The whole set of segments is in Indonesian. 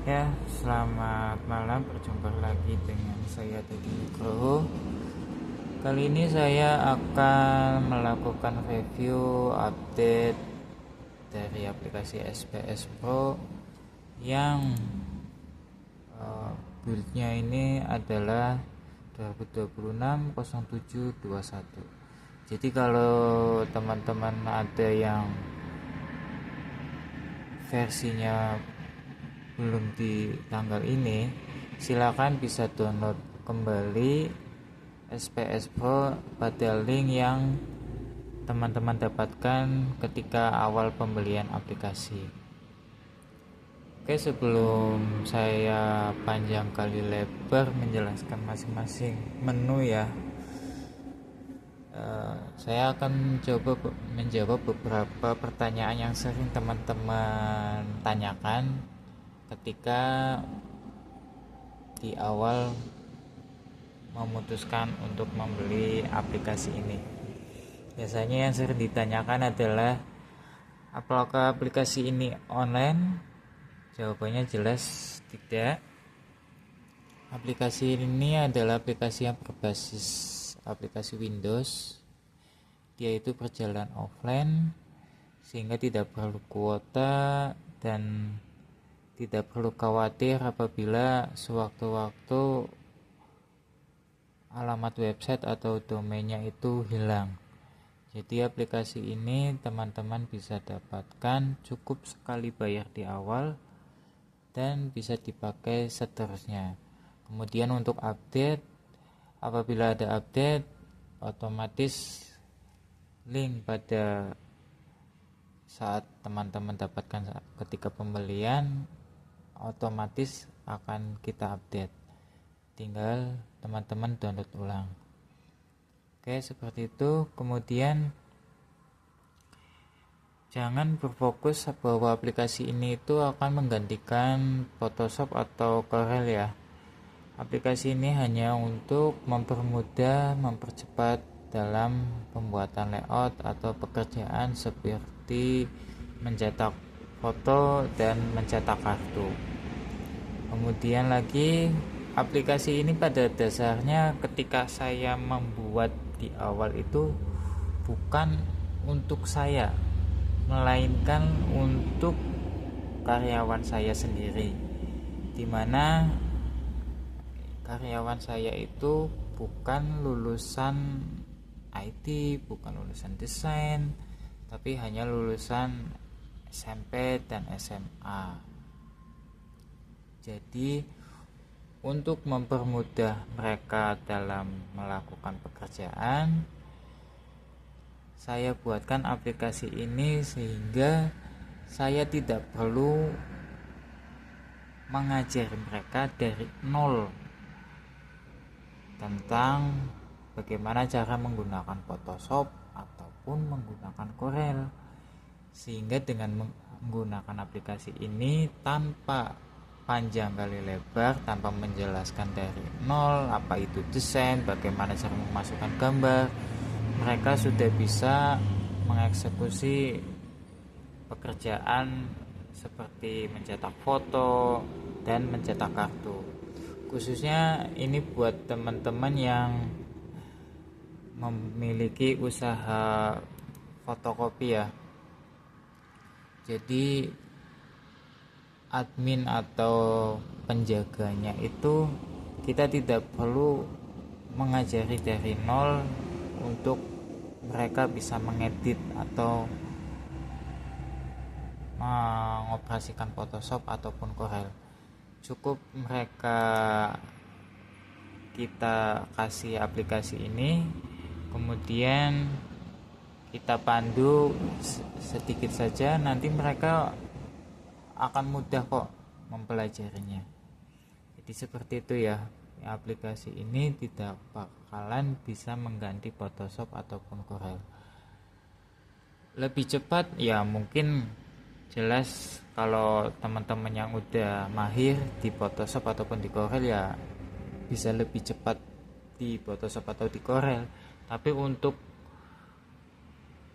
Ya, selamat malam. Berjumpa lagi dengan saya Teddy Nugroho. Kali ini saya akan melakukan review update dari aplikasi SPS Pro yang buildnya ini adalah 2026-0721. Jadi kalau teman-teman ada yang versinya belum di tanggal ini, silakan bisa download kembali SPS Pro pada link yang teman-teman dapatkan ketika awal pembelian aplikasi. Oke, sebelum saya panjang kali lebar menjelaskan masing-masing menu ya, saya akan menjawab beberapa pertanyaan yang sering teman-teman tanyakan ketika di awal memutuskan untuk membeli aplikasi ini. Biasanya yang sering ditanyakan adalah apakah aplikasi ini online? Jawabannya jelas tidak. Aplikasi ini adalah aplikasi yang berbasis aplikasi Windows. Dia itu berjalan offline sehingga tidak perlu kuota dan tidak perlu khawatir apabila sewaktu-waktu alamat website atau domainnya itu hilang. Jadi aplikasi ini teman-teman bisa dapatkan cukup sekali bayar di awal dan bisa dipakai seterusnya. Kemudian untuk update, apabila ada update, otomatis link pada saat teman-teman dapatkan ketika pembelian otomatis akan kita update, tinggal teman-teman download ulang. Oke, seperti itu. Kemudian jangan berfokus bahwa aplikasi ini itu akan menggantikan Photoshop atau Corel ya. Aplikasi ini hanya untuk mempercepat dalam pembuatan layout atau pekerjaan seperti mencetak foto dan mencetak kartu. Kemudian lagi, aplikasi ini pada dasarnya ketika saya membuat di awal itu bukan untuk saya, melainkan untuk karyawan saya sendiri, dimana karyawan saya itu bukan lulusan IT, bukan lulusan desain, tapi hanya lulusan SMP dan SMA. Jadi untuk mempermudah mereka dalam melakukan pekerjaan, saya buatkan aplikasi ini sehingga saya tidak perlu mengajari mereka dari nol tentang bagaimana cara menggunakan Photoshop ataupun menggunakan Corel. Sehingga dengan menggunakan aplikasi ini tanpa panjang kali lebar, tanpa menjelaskan dari nol apa itu desain, bagaimana cara memasukkan gambar, mereka sudah bisa mengeksekusi pekerjaan seperti mencetak foto dan mencetak kartu. Khususnya ini buat teman-teman yang memiliki usaha fotokopi ya. Jadi admin atau penjaganya itu kita tidak perlu mengajari dari nol untuk mereka bisa mengedit atau mengoperasikan Photoshop ataupun Corel. Cukup mereka kita kasih aplikasi ini, kemudian kita pandu sedikit saja, nanti mereka akan mudah kok mempelajarinya. Jadi seperti itu ya, aplikasi ini tidak bakalan bisa mengganti Photoshop ataupun Corel. Lebih cepat ya mungkin jelas kalau teman-teman yang udah mahir di Photoshop ataupun di Corel ya bisa lebih cepat di Photoshop atau di Corel. Tapi untuk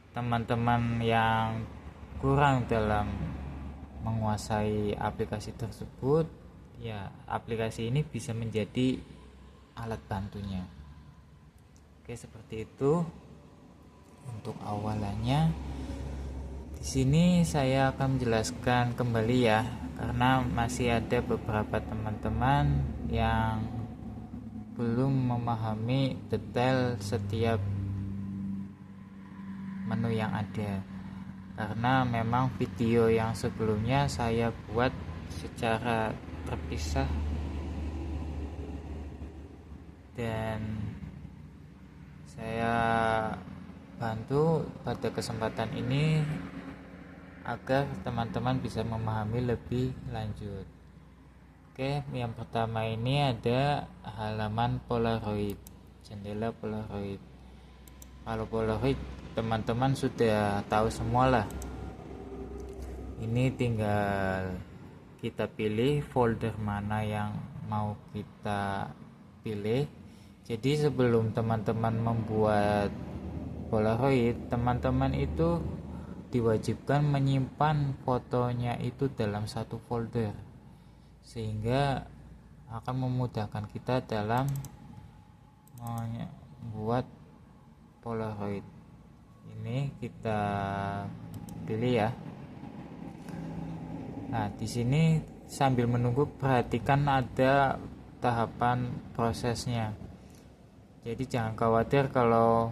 teman-teman yang kurang dalam menguasai aplikasi tersebut, ya aplikasi ini bisa menjadi alat bantunya. Oke, seperti itu untuk awalannya. Di sini saya akan menjelaskan kembali ya, karena masih ada beberapa teman-teman yang belum memahami detail setiap menu yang ada. Karena memang video yang sebelumnya saya buat secara terpisah, dan saya bantu pada kesempatan ini agar teman-teman bisa memahami lebih lanjut. Oke, yang pertama ini ada halaman Polaroid, jendela Polaroid. Kalau Polaroid teman-teman sudah tahu semua lah. Ini tinggal kita pilih folder mana yang mau kita pilih. Jadi sebelum teman-teman membuat Polaroid, teman-teman itu diwajibkan menyimpan fotonya itu dalam satu folder, sehingga akan memudahkan kita dalam membuat Polaroid. Ini kita pilih ya. Nah, di sini sambil menunggu perhatikan ada tahapan prosesnya. Jadi jangan khawatir kalau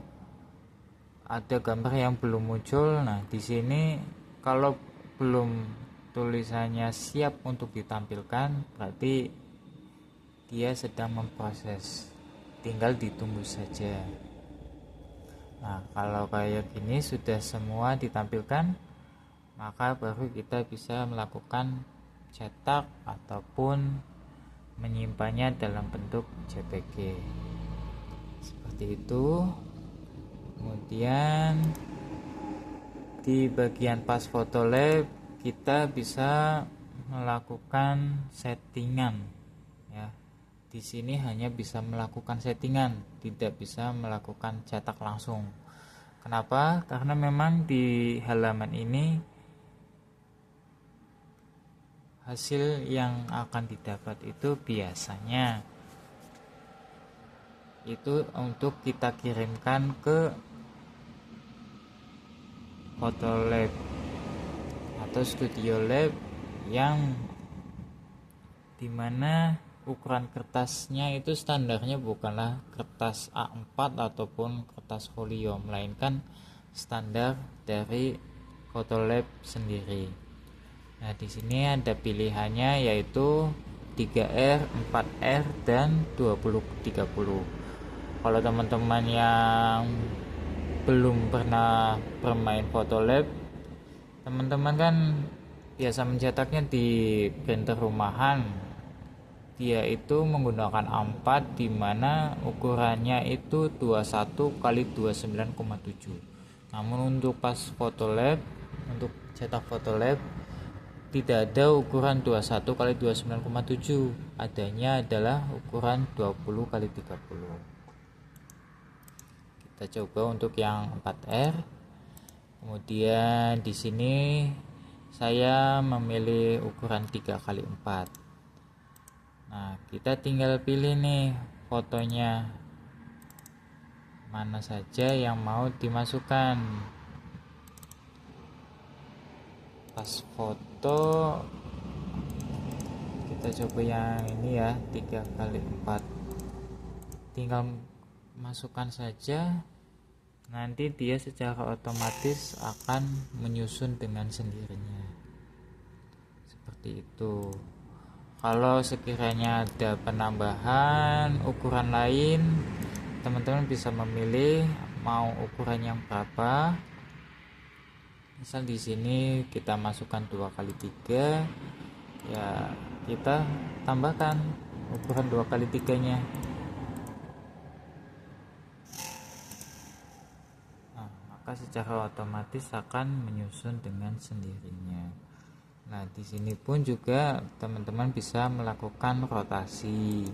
ada gambar yang belum muncul. Nah, di sini kalau belum tulisannya siap untuk ditampilkan, berarti dia sedang memproses. Tinggal ditunggu saja. Nah, kalau kayak gini sudah semua ditampilkan, maka baru kita bisa melakukan cetak ataupun menyimpannya dalam bentuk JPG. Seperti itu. Kemudian di bagian pas foto lab kita bisa melakukan settingan ya. Di sini hanya bisa melakukan settingan, tidak bisa melakukan cetak langsung. Kenapa? Karena memang di halaman ini hasil yang akan didapat itu biasanya itu untuk kita kirimkan ke Photolab atau Studio Lab, yang dimana ukuran kertasnya itu standarnya bukanlah kertas A4 ataupun kertas folio, melainkan standar dari Photolab sendiri. Nah, di sini ada pilihannya yaitu 3R, 4R, dan 2030. Kalau teman-teman yang belum pernah bermain Photolab, teman-teman kan biasa mencetaknya di printer rumahan. Dia itu menggunakan A4 di mana ukurannya itu 21 kali 29,7. Namun untuk pas Photolab, untuk cetak Photolab tidak ada ukuran 21 kali 29,7. Adanya adalah ukuran 20 kali 30. Kita coba untuk yang 4R. Kemudian di sini saya memilih ukuran 3 kali 4. Nah, kita tinggal pilih nih fotonya mana saja yang mau dimasukkan. Pas foto kita coba yang ini ya, 3 kali 4. Tinggal masukkan saja, nanti dia secara otomatis akan menyusun dengan sendirinya. Seperti itu. Kalau sekiranya ada penambahan ukuran lain, teman-teman bisa memilih mau ukuran yang berapa. Misal di sini kita masukkan 2 kali 3, ya kita tambahkan ukuran 2 kali 3-nya. Nah, maka secara otomatis akan menyusun dengan sendirinya. Nah, di sini pun juga teman-teman bisa melakukan rotasi.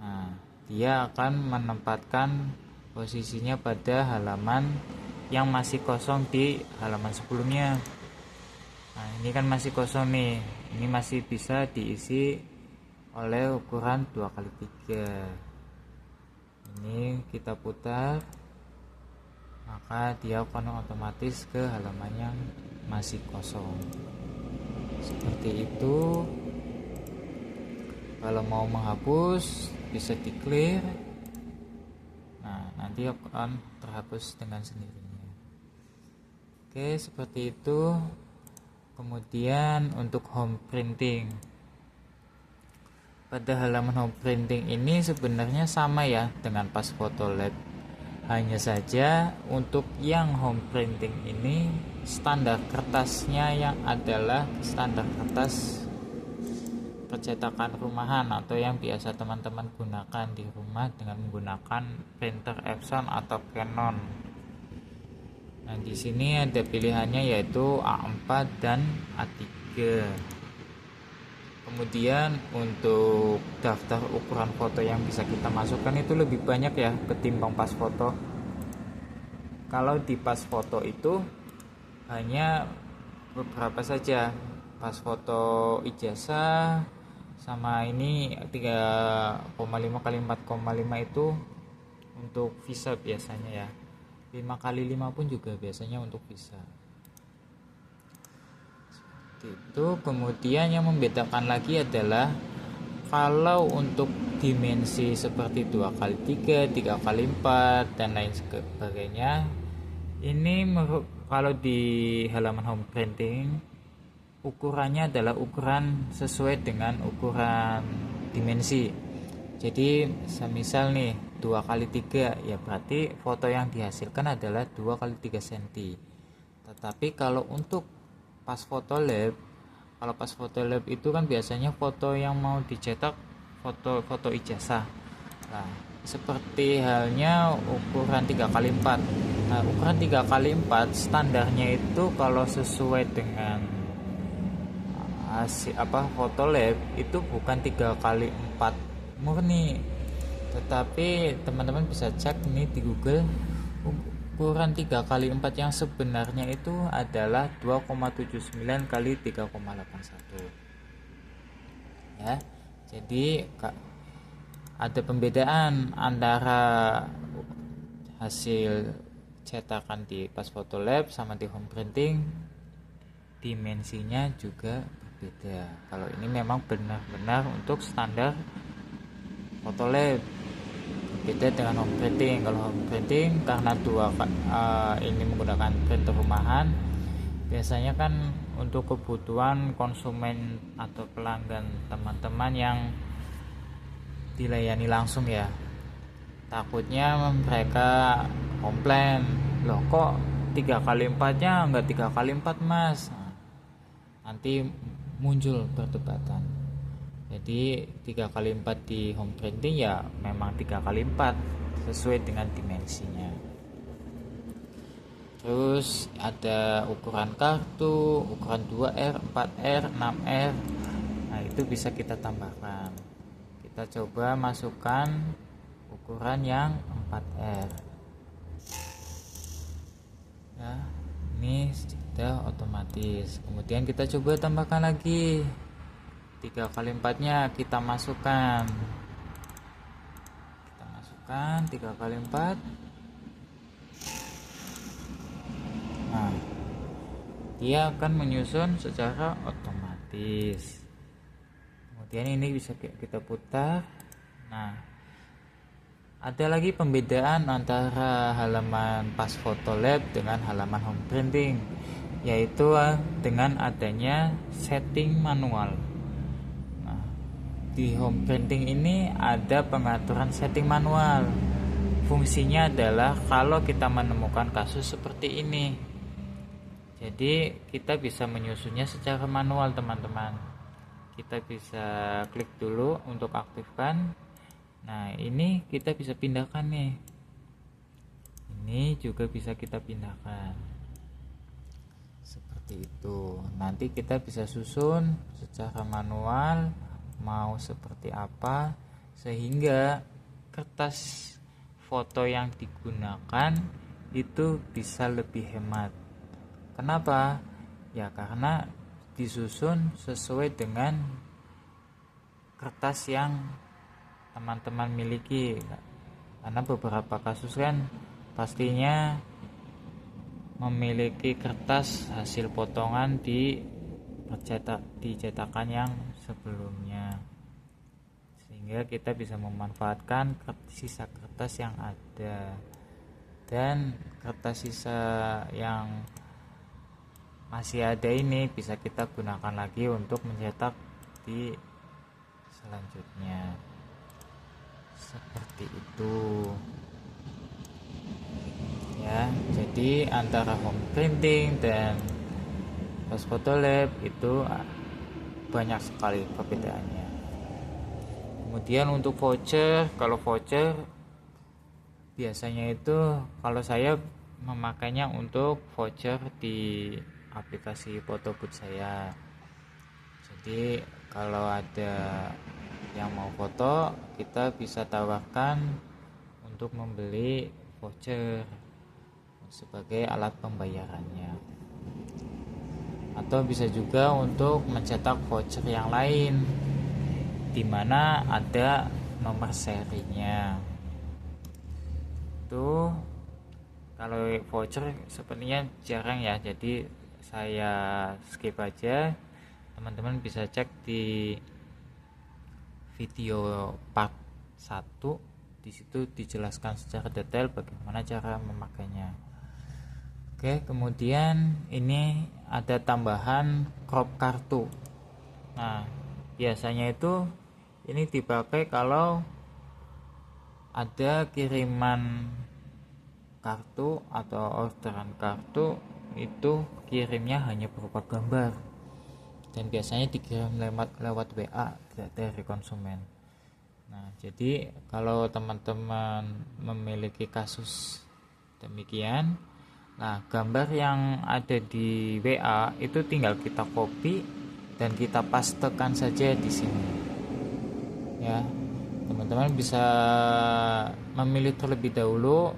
Nah, dia akan menempatkan posisinya pada halaman yang masih kosong di halaman sebelumnya. Nah, ini kan masih kosong nih, ini masih bisa diisi oleh ukuran 2x3. Ini kita putar, maka dia akan otomatis ke halaman yang masih kosong. Seperti itu. Kalau mau menghapus bisa di clear. Nah, nanti akan terhapus dengan sendirinya. Oke, seperti itu. Kemudian untuk home printing, pada halaman home printing ini sebenarnya sama ya dengan pas Photolab. Hanya saja untuk yang home printing ini standar kertasnya yang adalah standar kertas percetakan rumahan atau yang biasa teman-teman gunakan di rumah dengan menggunakan printer Epson atau Canon. Nah, di sini ada pilihannya yaitu A4 dan A3. Kemudian untuk daftar ukuran foto yang bisa kita masukkan itu lebih banyak ya ketimbang pas foto. Kalau di pas foto itu hanya beberapa saja, pas foto ijazah sama ini 3,5 kali 4,5 itu untuk visa biasanya ya, 5 kali 5 pun juga biasanya untuk visa. Itu kemudian yang membedakan lagi adalah kalau untuk dimensi seperti 2x3, 3x4 dan lain sebagainya, ini kalau di halaman home printing ukurannya adalah ukuran sesuai dengan ukuran dimensi. Jadi semisal nih 2x3, ya berarti foto yang dihasilkan adalah 2x3 cm. Tetapi kalau untuk pas Photolab, kalau pas Photolab itu kan biasanya foto yang mau dicetak foto ijazah. Nah, seperti halnya ukuran 3x4. Nah, ukuran 3x4 standarnya itu kalau sesuai dengan Photolab itu bukan 3x4 murni, tetapi teman-teman bisa cek nih di Google, ukuran 3x4 yang sebenarnya itu adalah 2,79 kali 3,81 ya. Jadi ada pembedaan antara hasil cetakan di pas Photolab sama di home printing, dimensinya juga berbeda. Kalau ini memang benar-benar untuk standar Photolab, beda dengan home printing. Kalau home printing karena ini menggunakan printer rumahan, biasanya kan untuk kebutuhan konsumen atau pelanggan teman-teman yang dilayani langsung ya, takutnya mereka komplain, loh kok 3x4 nya enggak 3x4 mas. Nanti muncul perdebatan. Jadi 3x4 di home printing ya memang 3x4 sesuai dengan dimensinya. Terus ada ukuran kartu, ukuran 2R, 4R, 6R. Nah, itu bisa kita tambahkan. Kita coba masukkan ukuran yang 4R. Ya, ini sudah otomatis. Kemudian kita coba tambahkan lagi 3x4 nya kita masukkan 3x4. Nah, dia akan menyusun secara otomatis. Kemudian ini bisa kita putar. Nah, ada lagi pembedaan antara halaman pas Photolab dengan halaman home printing, yaitu dengan adanya setting manual. Di home printing ini ada pengaturan setting manual. Fungsinya adalah kalau kita menemukan kasus seperti ini, jadi kita bisa menyusunnya secara manual teman-teman. Kita bisa klik dulu untuk aktifkan. Nah, ini kita bisa pindahkan nih. Ini juga bisa kita pindahkan. Seperti itu. Nanti kita bisa susun secara manual mau seperti apa, sehingga kertas foto yang digunakan itu bisa lebih hemat. Kenapa? Ya karena disusun sesuai dengan kertas yang teman-teman miliki, karena beberapa kasus kan pastinya memiliki kertas hasil potongan di cetakan yang sebelumnya, sehingga kita bisa memanfaatkan sisa kertas yang ada, dan kertas sisa yang masih ada ini bisa kita gunakan lagi untuk mencetak di selanjutnya, seperti itu ya. Jadi antara home printing dan post photo lab itu banyak sekali perbedaannya. Kemudian untuk voucher, kalau voucher biasanya itu kalau saya memakainya untuk voucher di aplikasi Photobooth saya. Jadi kalau ada yang mau foto, kita bisa tawarkan untuk membeli voucher sebagai alat pembayarannya, atau bisa juga untuk mencetak voucher yang lain di mana ada nomor serinya. Itu kalau voucher sepertinya jarang ya, jadi saya skip aja. Teman-teman bisa cek di video part 1, di situ dijelaskan secara detail bagaimana cara memakainya. Oke, kemudian ini ada tambahan crop kartu. Nah, biasanya itu ini dipakai kalau ada kiriman kartu atau orderan kartu itu kirimnya hanya berupa gambar, dan biasanya dikirim lewat WA dari konsumen. Nah, jadi kalau teman-teman memiliki kasus demikian, nah gambar yang ada di WA itu tinggal kita copy dan kita pastekan saja di sini ya. Teman-teman bisa memilih terlebih dahulu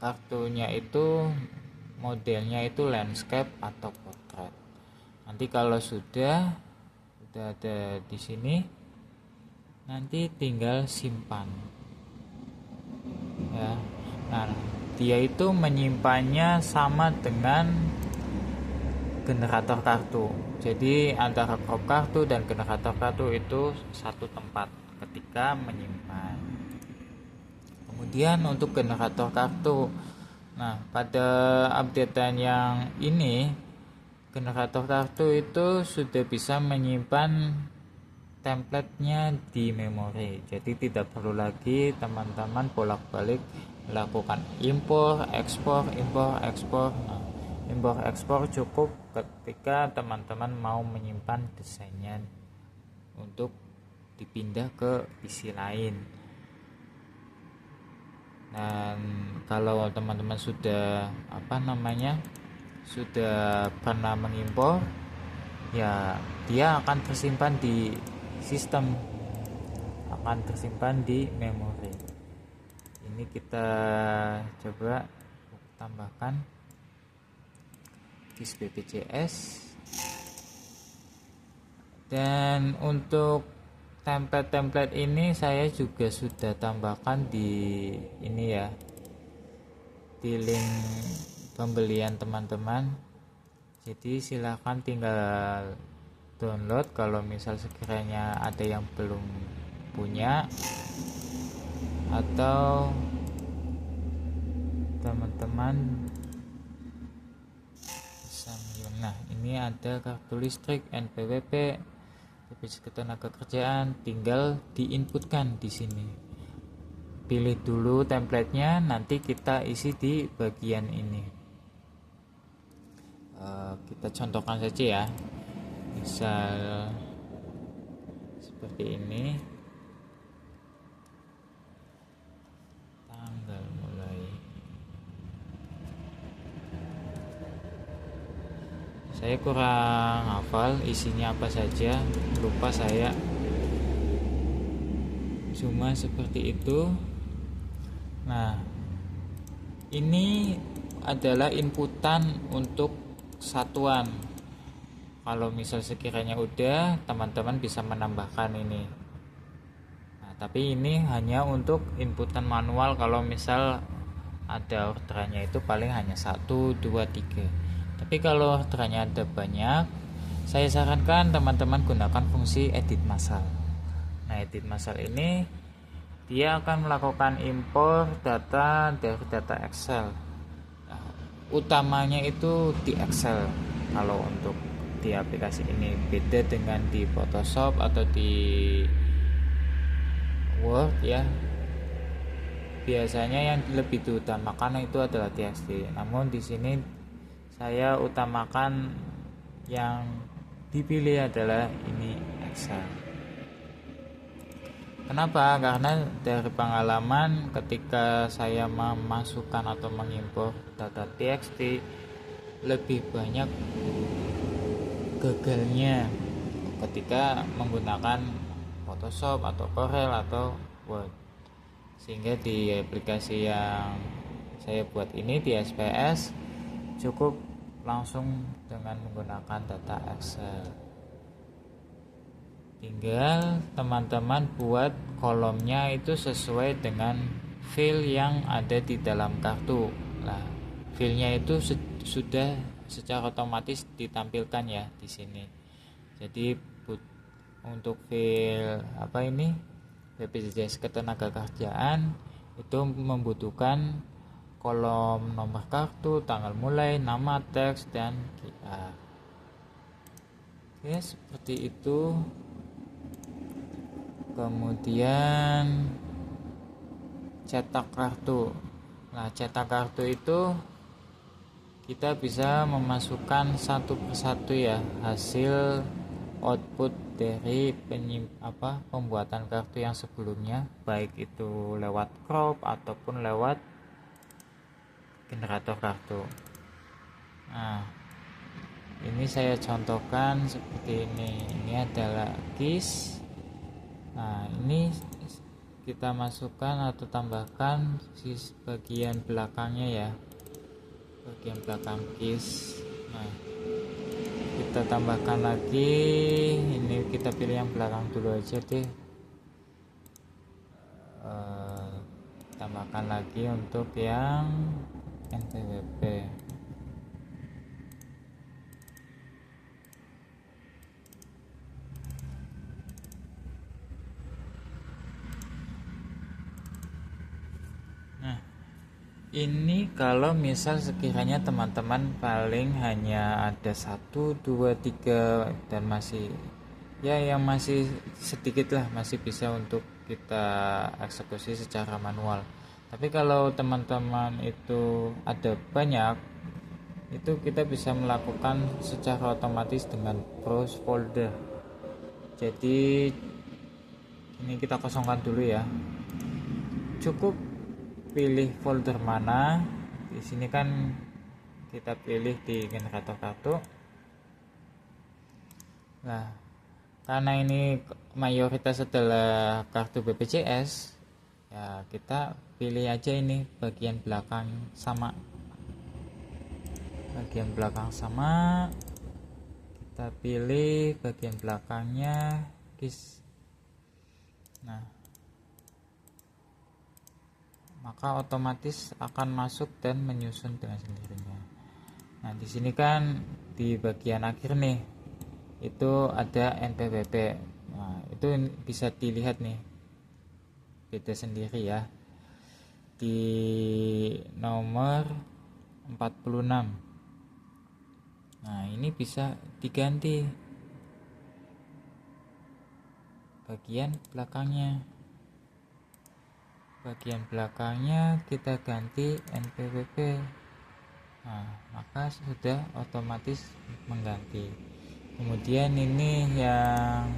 kartunya itu modelnya itu landscape atau portrait. Nanti kalau sudah ada di sini, nanti tinggal simpan ya. Nah, dia itu menyimpannya sama dengan generator kartu. Jadi antara crop kartu dan generator kartu itu satu tempat ketika menyimpan. Kemudian untuk generator kartu, nah pada updatean yang ini, generator kartu itu sudah bisa menyimpan templatenya di memori. Jadi tidak perlu lagi teman-teman bolak-balik melakukan impor ekspor. Nah, impor ekspor cukup ketika teman-teman mau menyimpan desainnya untuk dipindah ke PC lain. Dan kalau teman-teman sudah sudah pernah mengimpor, ya dia akan tersimpan di sistem, akan tersimpan di memori. Ini kita coba tambahkan disk BPJS, dan untuk template ini saya juga sudah tambahkan di ini ya, di link pembelian teman-teman. Jadi silahkan tinggal download kalau misal sekiranya ada yang belum punya, atau teman-teman bisa. Nah, ini ada kartu listrik, NPWP, BPJS Ketenagakerjaan, tinggal diinputkan di sini. Pilih dulu templatenya, nanti kita isi di bagian ini. Kita contohkan saja ya, misal seperti ini, tanggal mulai. Saya kurang hafal isinya apa saja, lupa saya, cuma seperti itu. Nah, ini adalah inputan untuk satuan. Kalau misal sekiranya udah, teman-teman bisa menambahkan ini. Nah, tapi ini hanya untuk inputan manual. Kalau misal ada orderannya itu paling hanya 1, 2, 3. Tapi kalau orderannya ada banyak, saya sarankan teman-teman gunakan fungsi edit massal. Nah, edit massal ini dia akan melakukan impor data dari data Excel. Nah, utamanya itu di Excel. Kalau untuk di aplikasi ini beda dengan di Photoshop atau di Word ya. Biasanya yang lebih diutamakan itu adalah TXT. Namun di sini saya utamakan yang dipilih adalah ini Excel. Kenapa? Karena dari pengalaman ketika saya memasukkan atau mengimpor data TXT lebih banyak gagalnya ketika menggunakan Photoshop atau Corel atau Word. Sehingga di aplikasi yang saya buat ini di SPS cukup langsung dengan menggunakan data Excel. Tinggal teman-teman buat kolomnya itu sesuai dengan file yang ada di dalam kartu. Nah, filenya itu sudah secara otomatis ditampilkan ya di sini. Jadi untuk file apa ini BPJS Ketenagakerjaan itu membutuhkan kolom nomor kartu, tanggal mulai, nama, teks, dan QR. Oke, seperti itu. Kemudian cetak kartu. Nah, cetak kartu itu kita bisa memasukkan satu persatu ya hasil output dari pembuatan kartu yang sebelumnya, baik itu lewat crop ataupun lewat generator kartu. Nah, ini saya contohkan seperti ini. Ini adalah KIS. Nah, ini kita masukkan atau tambahkan di bagian belakangnya ya, bagian belakang KIS. Nah, kita tambahkan lagi, ini kita pilih yang belakang dulu aja deh. Tambahkan lagi untuk yang NPWP. Nah, ini kalau misal sekiranya teman-teman paling hanya ada 1, 2, 3 dan masih ya yang masih sedikit lah, masih bisa untuk kita eksekusi secara manual. Tapi kalau teman-teman itu ada banyak, itu kita bisa melakukan secara otomatis dengan browse folder. Jadi ini kita kosongkan dulu ya. Cukup pilih folder mana. Di sini kan kita pilih di generator kartu. Nah, karena ini mayoritas adalah kartu BPJS, ya kita pilih aja ini bagian belakang sama. Bagian belakang sama, kita pilih bagian belakangnya KIS. Nah, maka otomatis akan masuk dan menyusun dengan sendirinya. Nah, di sini kan di bagian akhir nih itu ada NPWP. Nah, itu bisa dilihat nih, beda sendiri ya di nomor 46. Nah, ini bisa diganti bagian belakangnya. Bagian belakangnya kita ganti NPWP. Nah, maka sudah otomatis mengganti. Kemudian ini yang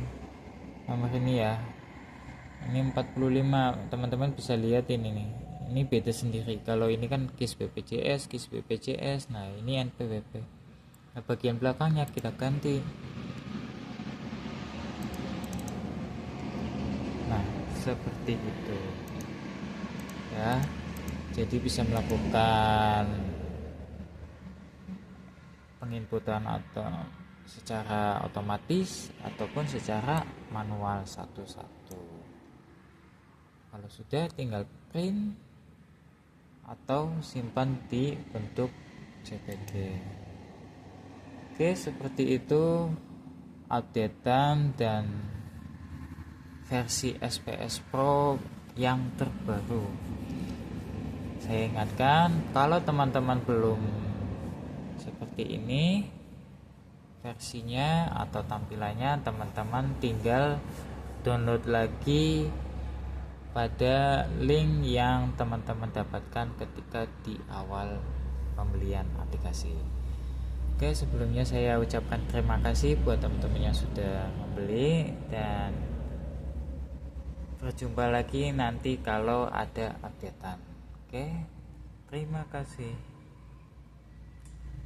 nomor ini ya, ini 45. Teman-teman bisa lihat ini nih, ini beda sendiri. Kalau ini kan KIS BPJS, nah ini NPWP. Nah, bagian belakangnya kita ganti. Nah, seperti itu ya. Jadi bisa melakukan penginputan atau secara otomatis ataupun secara manual satu-satu. Kalau sudah, tinggal print atau simpan di bentuk JPG. Oke, seperti itu updatean dan versi SPS Pro yang terbaru. Saya ingatkan, kalau teman-teman belum seperti ini versinya atau tampilannya, teman-teman tinggal download lagi pada link yang teman-teman dapatkan ketika di awal pembelian aplikasi. Oke, sebelumnya saya ucapkan terima kasih buat teman-teman yang sudah membeli, dan berjumpa lagi nanti kalau ada updatean. Oke, terima kasih.